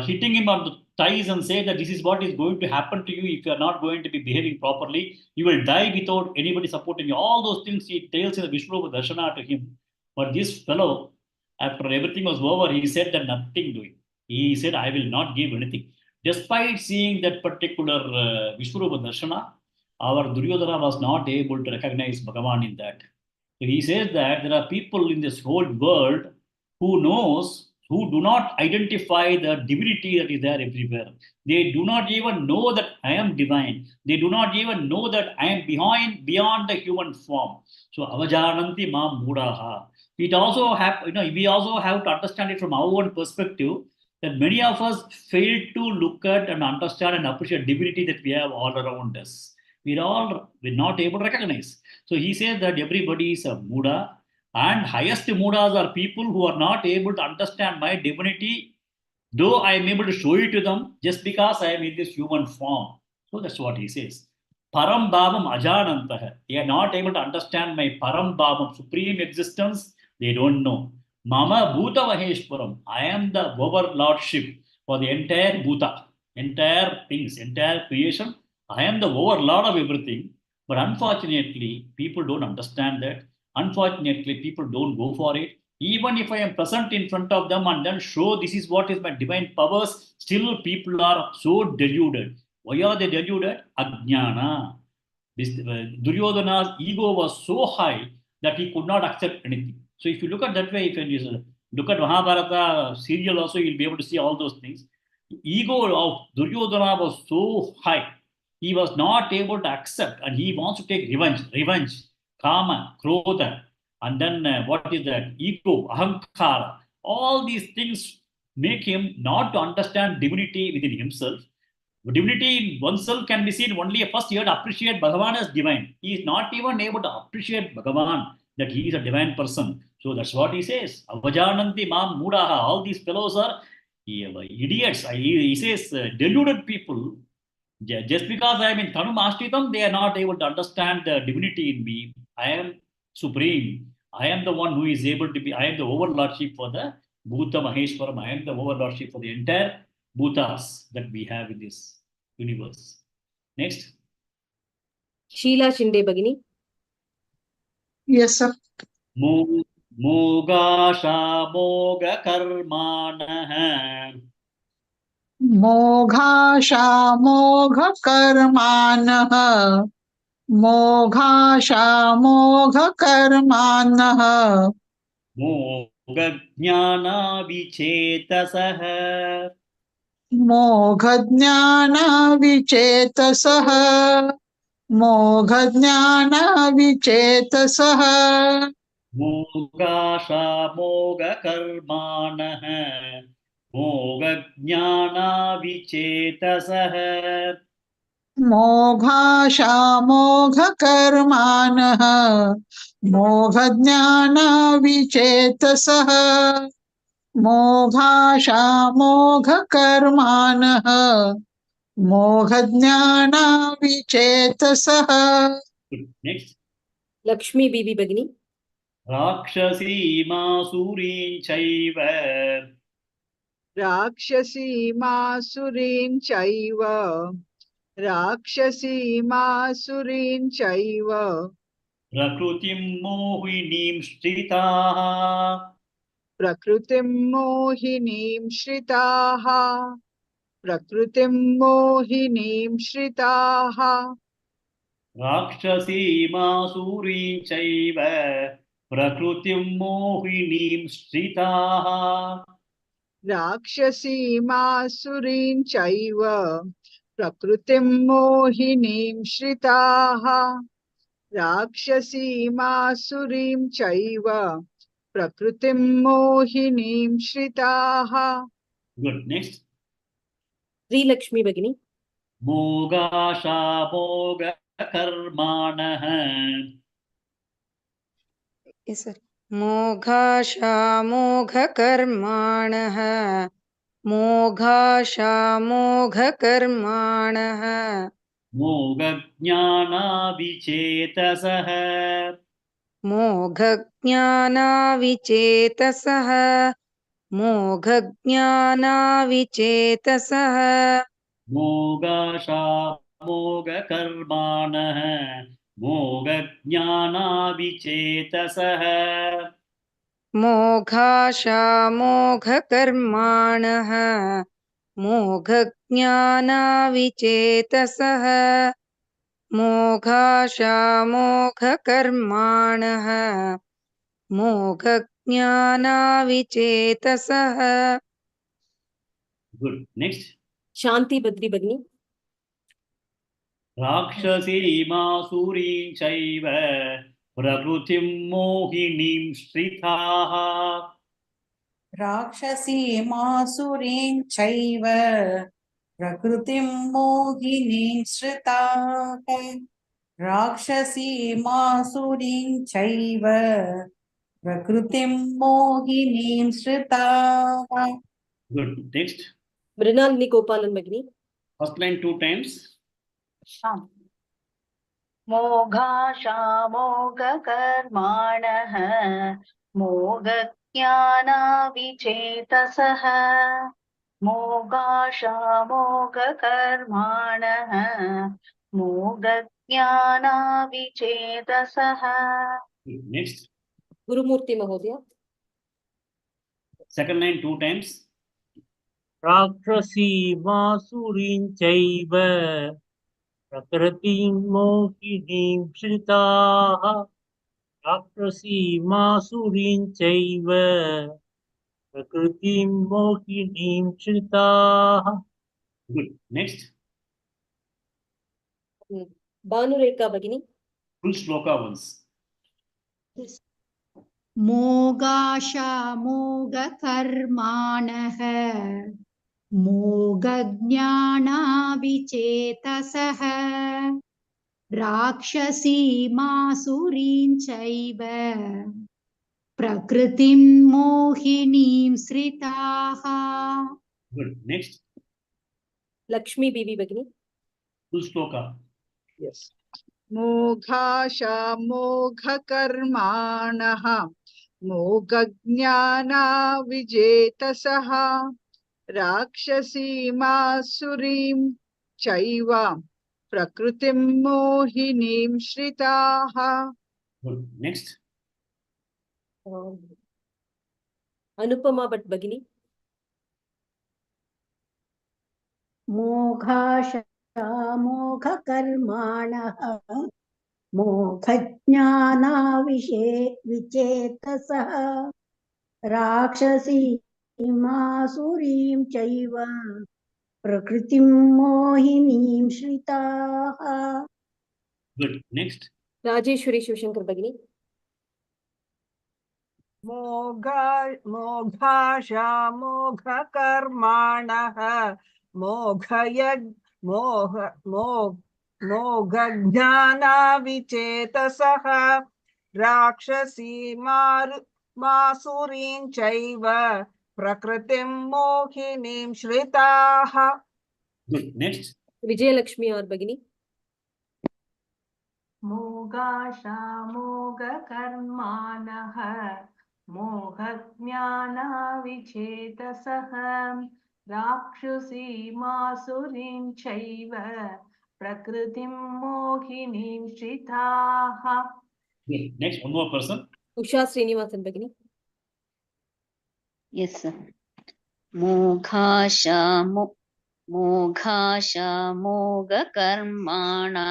hitting him on the thighs and say that this is what is going to happen to you if you are not going to be behaving properly, you will die without anybody supporting you. All those things he tells in the Vishwarupa Darshana to him. But this fellow, after everything was over, he said that nothing doing. He said, I will not give anything. Despite seeing that particular Vishwarupa Darshana, our Duryodhana was not able to recognize Bhagavan in that. So he says that there are people in this whole world who do not identify the divinity that is there everywhere. They do not even know that I am divine. They do not even know that I am beyond the human form. So avajananti ma mudaha. We also have to understand it from our own perspective that many of us fail to look at and understand and appreciate divinity that we have all around us. We're not able to recognize. So he says that everybody is a Muda, and highest Mudas are people who are not able to understand my divinity, though I am able to show it to them just because I am in this human form. So that's what he says. Param Bhavam Ajanantah. They are not able to understand my Param Bhavam, supreme existence. They don't know. Mama Bhuta Maheshwaram. I am the overlordship for the entire Bhuta, entire things, entire creation. I am the overlord of everything. But unfortunately, people don't understand that. Unfortunately, people don't go for it. Even if I am present in front of them and then show this is what is my divine powers, still people are so deluded. Why are they deluded? Ajnana. Duryodhana's ego was so high that he could not accept anything. So if you look at that way, if you look at Mahabharata serial also, you'll be able to see all those things. The ego of Duryodhana was so high. He was not able to accept and he wants to take revenge, kama, krodha, and then what is that? Ego, ahankara. All these things make him not to understand divinity within himself. Divinity in oneself can be seen only first you have to appreciate Bhagavan as divine. He is not even able to appreciate Bhagavan, that he is a divine person. So that's what he says. Avajananti mam mudaha. All these fellows are idiots. He says deluded people. Just because I am in Tanum Ashtitam, they are not able to understand the divinity in me. I am supreme. I am the one who is able to be, I am the overlordship for the Bhuta Maheshwaram. I am the overlordship for the entire Bhutas that we have in this universe. Next. Sheila Shinde Bhagini. Yes, sir. Mogasha Moga Karmanah. मोघाशामोघकर्माणः मोघाशामोघकर्माणः Mogajnana मोघज्ञानविचेतसः मोघज्ञानविचेतसः Mogasha Moga Karmanah. Mogajnana Vichetasah. मोघाशामोघकर्माणः मोघज्ञानविचेतसः मोघाशामोघकर्माणः मोघज्ञानविचेतसः. Next. Lakshmi Bibi Bhagini. Rakshasīmāsurīṃ chaiva. राक्षसीमासुरीं चैव राक्षसीमासुरीं चैव Prakrutim mohinīṃ shritāः. प्रकृतिं मोहिनीं श्रिताः प्रकृतिं मोहिनीं श्रिताः राक्षसीमासूरीं चैव प्रकृतिं मोहिनीं श्रिताः राक्षसीमासुरीं चैव प्रकृतिं मोहिनीं श्रिताः राक्षसीमासुरीं चैव प्रकृतिं मोहिनीं श्रिताः Good. Next. Sri Lakshmi Bhagini. मोगाशामोगकर्माणः Yes, sir. मोघाशामोघकर्माणः मोघाशामोघकर्माणः मोगज्ञानाविचेतसः मोघज्ञानाविचेतसः मोघज्ञानाविचेतसः मोगाशामोगकर्माणः मोगज्ञानाविचेतसः मोघाशामोघकर्माणः मोघज्ञानाविचेतसः मोघाशामोघकर्माणः मोघज्ञानाविचेतसः. Good. Next. Shanti Badri Bhagini. राक्षसीमासुरीं चैव प्रकृतिं मोहिनीं श्रिताः राक्षसीमासुरीं चैव प्रकृतिं मोहिनीं श्रिताः राक्षसीमासुरीं चैव प्रकृतिं मोहिनीं श्रिताः. Good. Next. Mrinalini Gopalan Bhagini. First line 2 times. मोघाशामोघकर्माणः मोघज्ञानाविचेतसः मोघाशामोघकर्माणः मोघज्ञानाविचेतसः. Next. Gurumurthy Mahodaya. Second line 2 times. राक्षसीमासुरीं चैव प्रकृतिं मोहिनीं श्रिताः राक्षसीमासुरीं चैव प्रकृतिं मोहिनीं श्रिताः. Good. Next. Bhanureka Bhagini. Full shloka once. मोगाशामोगकर्माणः मोगज्ञानाविचेतसः राक्षसीमासुरीं चैव प्रकृतिं मोहिनीं श्रिताः. Good. Next. Lakshmi Bibi Bhagini. Full shloka. Yes. मोघाशामोघकर्माणः मोघज्ञानाविचेतसः राक्षसीमासुरीं चैव प्रकृतिं मोहिनीं श्रिताः. Good. Next. Anupama Bhatt Bhagini. मोघाशामोघकर्माणः मोघज्ञानाविचेतसः राक्षसीमासुरीं चैव प्रकृतिं मोहिनीं श्रिताः. Good. Next. Rajeshwari Shivashankar Bhagini. मोघाशामोघकर्माणः मोघज्ञानाविचेतसः राक्षसीमासुरीं चैव प्रकृतिं मोहिनीं श्रिताः. Good. Next. Vijayalakshmi or Bhagini. मोगाशामोगकर्माणः मोहज्ञानाविचेतसः राक्षसीमासुरीं चैव प्रकृतिं मोहिनीं श्रिताः. Good. Next. One more person. Usha Srinivasan Bhagini. Yes, sir. मोघाशामो मोघाशा मोघकर्माणा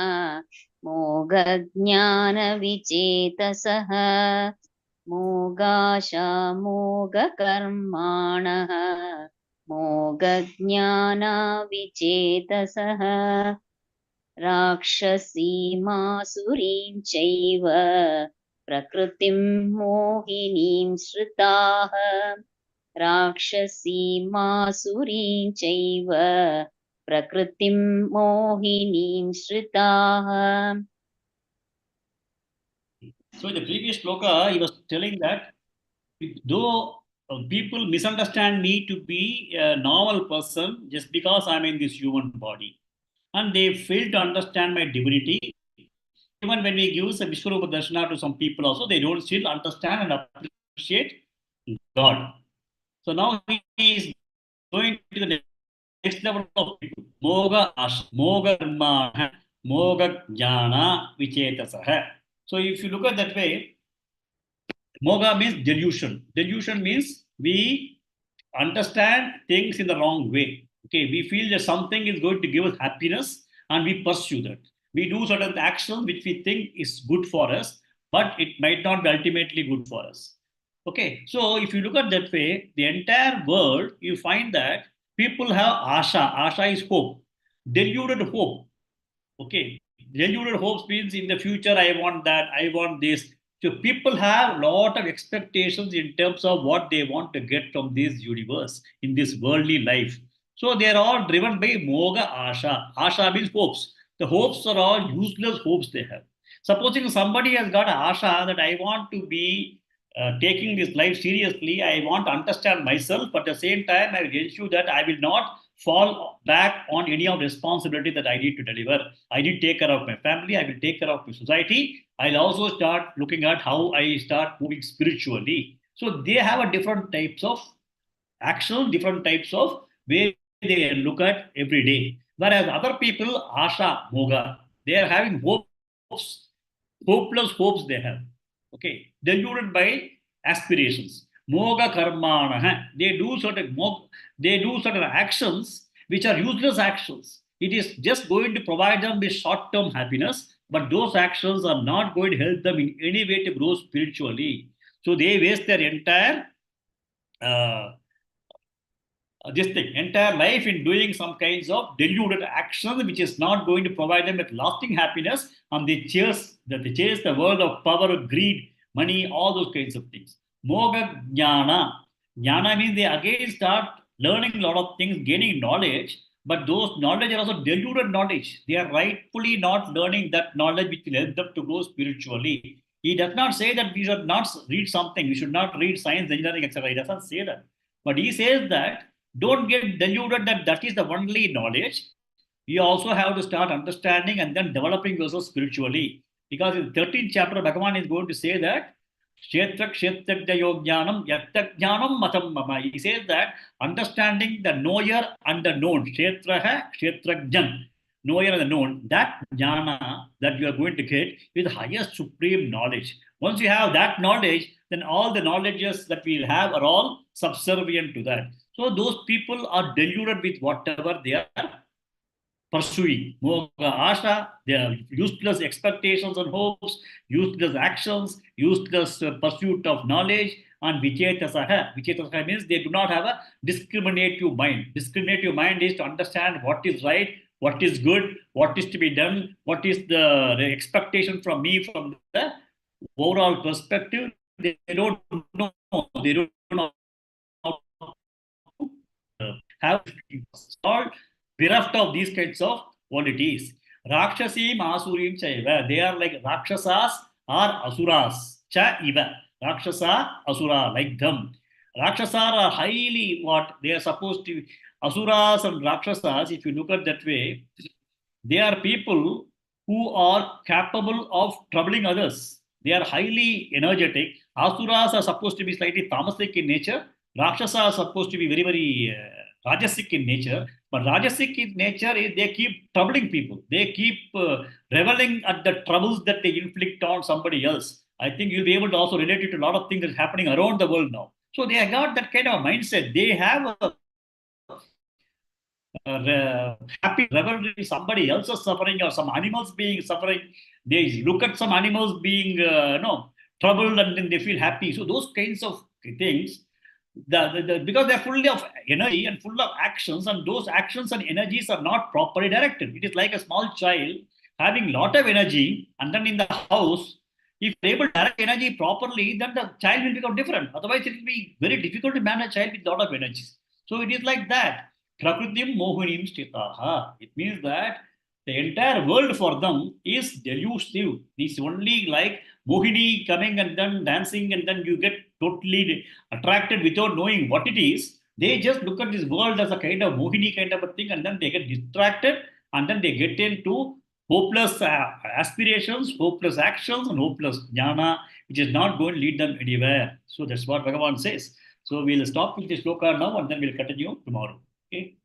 मोघज्ञानविचेतसः मोगाशा मोघकर्माणः मोघज्ञानविचेतसः राक्षसीमासुरीं चैव प्रकृतिं मोहिनीं श्रिताः राक्षसीमासुरीं चैव प्रकृतिं मोहिनीं श्रिताः. So in the previous shloka, he was telling that though people misunderstand me to be a normal person just because I'm in this human body, and they fail to understand my divinity. Even when we give a Vishwarupa Darshana to some people also, they don't still understand and appreciate God. So now he is going to the next level of people. Moga Ash, Moga Dharma, Moga Jnana, Vichetasaha. So if you look at that way, Moga means delusion. Delusion means we understand things in the wrong way. Okay, we feel that something is going to give us happiness and we pursue that. We do certain actions which we think is good for us, but it might not be ultimately good for us. Okay, so if you look at that way, the entire world, you find that people have asha. Asha is hope, deluded hope. Okay, deluded hopes means in the future I want that, I want this. So people have a lot of expectations in terms of what they want to get from this universe, in this worldly life. So they are all driven by moga asha. Asha means hopes. The hopes are all useless hopes they have. Supposing somebody has got asha that I want to be taking this life seriously, I want to understand myself, but at the same time, I will ensure that I will not fall back on any of responsibility that I need to deliver. I need to take care of my family. I will take care of my society. I'll also start looking at how I start moving spiritually. So they have a different types of action, different types of way they look at every day. Whereas other people, asha, moga, they are having hopes, hopeless hopes they have. Okay, deluded by aspirations. Moga karmana. They do certain actions which are useless actions. It is just going to provide them with short-term happiness, but those actions are not going to help them in any way to grow spiritually. So they waste their entire uh, entire life in doing some kinds of deluded action which is not going to provide them with lasting happiness, and they chase the world of power, greed, money, all those kinds of things. Moga jnana. Jnana means they again start learning a lot of things, gaining knowledge, but those knowledge are also deluded knowledge. They are rightfully not learning that knowledge which will help them to grow spiritually. He does not say that we should not read something, we should not read science, engineering, etc. He doesn't say that. But he says that don't get deluded that that is the only knowledge. You also have to start understanding and then developing yourself spiritually. Because in the 13th chapter, Bhagavan is going to say that Kshetra Kshetrajya Yogyanam Yaktagyanam Matam Mama. He says that understanding the knower and the known, Kshetraha Kshetrajyan, knower and the known, that jnana that you are going to get is the highest supreme knowledge. Once you have that knowledge, then all the knowledges that we will have are all subservient to that. So those people are deluded with whatever they are pursuing. Moga asha, their useless expectations and hopes, useless actions, useless pursuit of knowledge, and vichetasaha. Vichetasaha means they do not have a discriminative mind. Discriminative mind is to understand what is right, what is good, what is to be done, what is the expectation from me from the overall perspective. They don't know. They don't know how to have all bereft of these kinds of qualities. Rakshasi Masurim Chaiva. They are like Rakshasas or Asuras. Cha Iva. Rakshasa, Asura, like them. Rakshasa are highly what? They are supposed to. Asuras and Rakshasas, if you look at that way, they are people who are capable of troubling others. They are highly energetic. Asuras are supposed to be slightly tamasic in nature. Rakshasa are supposed to be very, very rajasic in nature. But rajasic in nature is they keep troubling people. They keep reveling at the troubles that they inflict on somebody else. I think you'll be able to also relate it to a lot of things that's happening around the world now. So they have got that kind of mindset. They have a happy revelry, somebody else is suffering or some animals being suffering. They look at some animals being troubled and then they feel happy. So those kinds of things, because they're full of energy and full of actions, and those actions and energies are not properly directed. It is like a small child having lot of energy, and then in the house, if you're able to direct energy properly, then the child will become different. Otherwise, it will be very difficult to manage a child with a lot of energies. So it is like that. Prakritim mohinim sthitaha. It means that the entire world for them is delusive. It's only like mohini coming and then dancing, and then you get totally attracted without knowing what it is. They just look at this world as a kind of mohini kind of a thing, and then they get distracted, and then they get into hopeless aspirations, hopeless actions, and hopeless jnana, which is not going to lead them anywhere. So that's what Bhagavan says. So we'll stop with this shloka now, and then we'll continue tomorrow. Okay.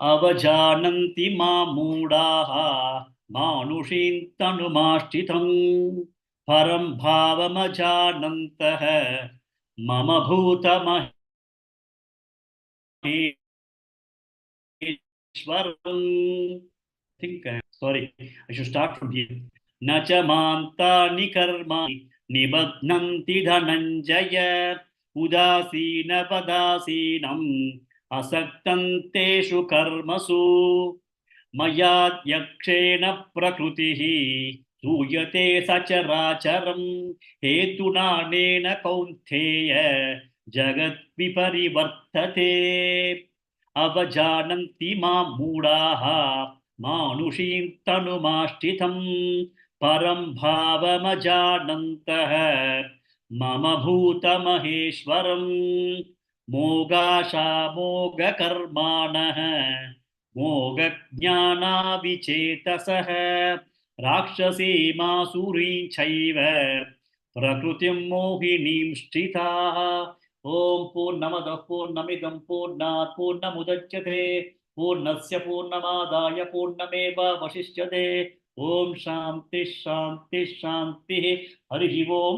Avajananti ma moodaha manushin tanumashtitham param bhavamajanantah mama bhuta maheshwaram. Sorry, I should start from here. Nacha mantani karmani nibadnanti dhananjaya udasina padasinam asaktanteshu karmasu mayat yakshena prakrutihi suyate sacharacharam hetuna nena kaunteya jagat viparivartate avajananti ma moodaha manushin tanumashthitham param bhavamajanantah mama bhuta maheshwaram mogasha moga karmanah moga jnana vichetasah rakshasi masuri chaiva prakrutim mohinim sthitaha. Om Purnamadav Purnamidam Purnat Purnamudachyate Purnasya Purnamadaya Purnameva Vasishyate. Om Shanti Shanti Shanti. Harihi Om.